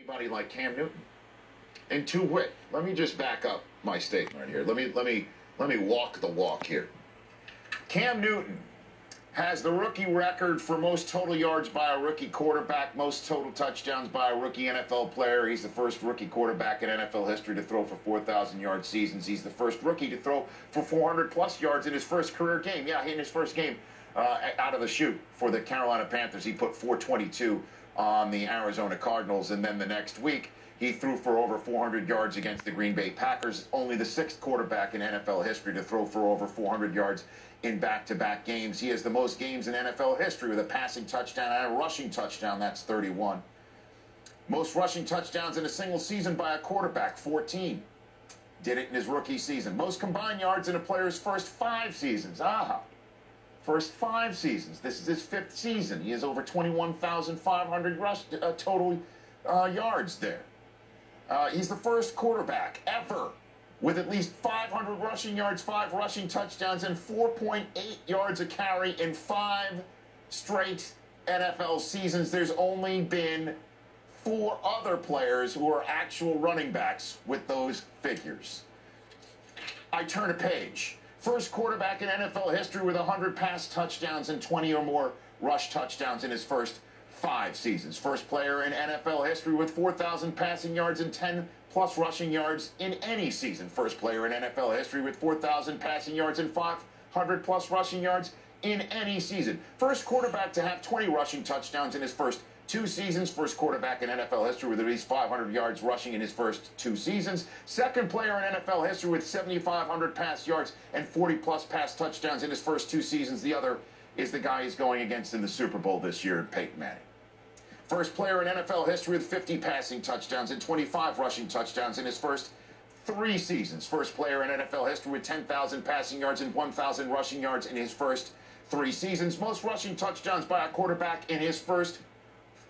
anybody like Cam Newton. And to wit, let me just back up my statement right here. Let me walk the walk here. Cam Newton has the rookie record for most total yards by a rookie quarterback, most total touchdowns by a rookie NFL player. He's the first rookie quarterback in NFL history to throw for 4,000-yard seasons. He's the first rookie to throw for 400-plus yards in his first career game. Yeah, in his first game out of the chute for the Carolina Panthers, he put 422 on the Arizona Cardinals, and then the next week, he threw for over 400 yards against the Green Bay Packers, only the sixth quarterback in NFL history to throw for over 400 yards in back-to-back games. He has the most games in NFL history with a passing touchdown and a rushing touchdown. That's 31. Most rushing touchdowns in a single season by a quarterback, 14. Did it in his rookie season. Most combined yards in a player's first 5 seasons. First 5 seasons. This is his 5th season. He has over 21,500 total yards there. He's the first quarterback ever with at least 500 rushing yards, 5 rushing touchdowns, and 4.8 yards a carry in 5 straight NFL seasons. There's only been 4 other players who are actual running backs with those figures. I turn a page. First quarterback in NFL history with 100 pass touchdowns and 20 or more rush touchdowns in his first 5 seasons. First player in NFL history with 4,000 passing yards and 10-plus rushing yards in any season. First player in NFL history with 4,000 passing yards and 500-plus rushing yards in any season. First quarterback to have 20 rushing touchdowns in his first 2 seasons. First quarterback in NFL history with at least 500 yards rushing in his first 2 seasons. Second player in NFL history with 7,500 pass yards and 40-plus pass touchdowns in his first 2 seasons. The other is the guy he's going against in the Super Bowl this year, Peyton Manning. First player in NFL history with 50 passing touchdowns and 25 rushing touchdowns in his first 3 seasons. First player in NFL history with 10,000 passing yards and 1,000 rushing yards in his first 3 seasons. Most rushing touchdowns by a quarterback in his first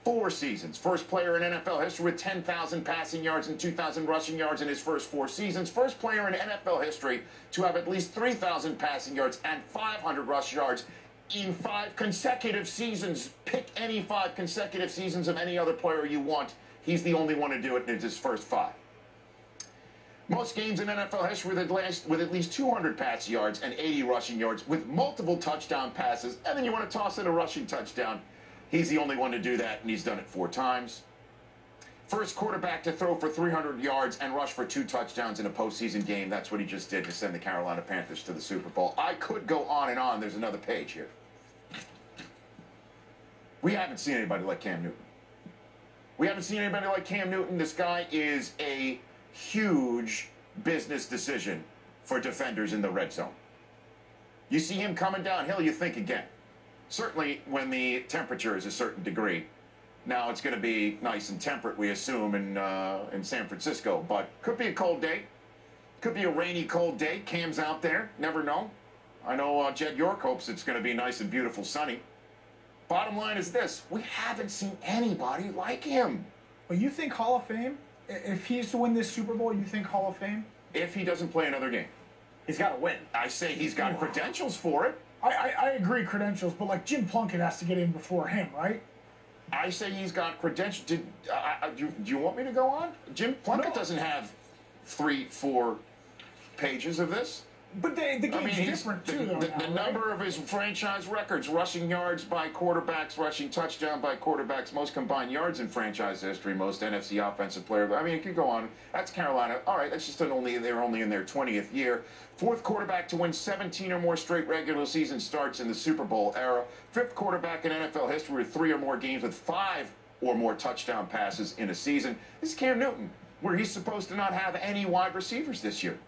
4 seasons. First player in NFL history with 10,000 passing yards and 2,000 rushing yards in his first 4 seasons. First player in NFL history to have at least 3,000 passing yards and 500 rush yards in 5 consecutive seasons. Pick any 5 consecutive seasons of any other player you want. He's the only one to do it in his first 5. Most games in NFL history with at least 200 pass yards and 80 rushing yards with multiple touchdown passes. And then you want to toss in a rushing touchdown. He's the only one to do that, and he's done it 4 times. First quarterback to throw for 300 yards and rush for 2 touchdowns in a postseason game. That's what he just did to send the Carolina Panthers to the Super Bowl. I could go on and on. There's another page here. We haven't seen anybody like Cam Newton. We haven't seen anybody like Cam Newton. This guy is a huge business decision for defenders in the red zone. You see him coming downhill, you think again. Certainly when the temperature is a certain degree. Now it's going to be nice and temperate, we assume, in San Francisco. But could be a cold day. Could be a rainy, cold day. Cam's out there. Never know. I know Jed York hopes it's going to be nice and beautiful, sunny. Bottom line is this. We haven't seen anybody like him. Well, you think Hall of Fame? If he's to win this Super Bowl, you think Hall of Fame? If he doesn't play another game. He's got to win. I say he's got credentials for it. I agree, credentials, but like Jim Plunkett has to get in before him, right? I say he's got credentials. Do you want me to go on? Jim Plunkett doesn't have 3-4 pages of this. But the game's different, too, though. The number of his franchise records, rushing yards by quarterbacks, rushing touchdown by quarterbacks, most combined yards in franchise history, most NFC offensive player. I mean, it could go on. That's Carolina. All right, that's just they're only in their 20th year. 4th quarterback to win 17 or more straight regular season starts in the Super Bowl era. 5th quarterback in NFL history with 3 or more games with 5 or more touchdown passes in a season. This is Cam Newton, where he's supposed to not have any wide receivers this year.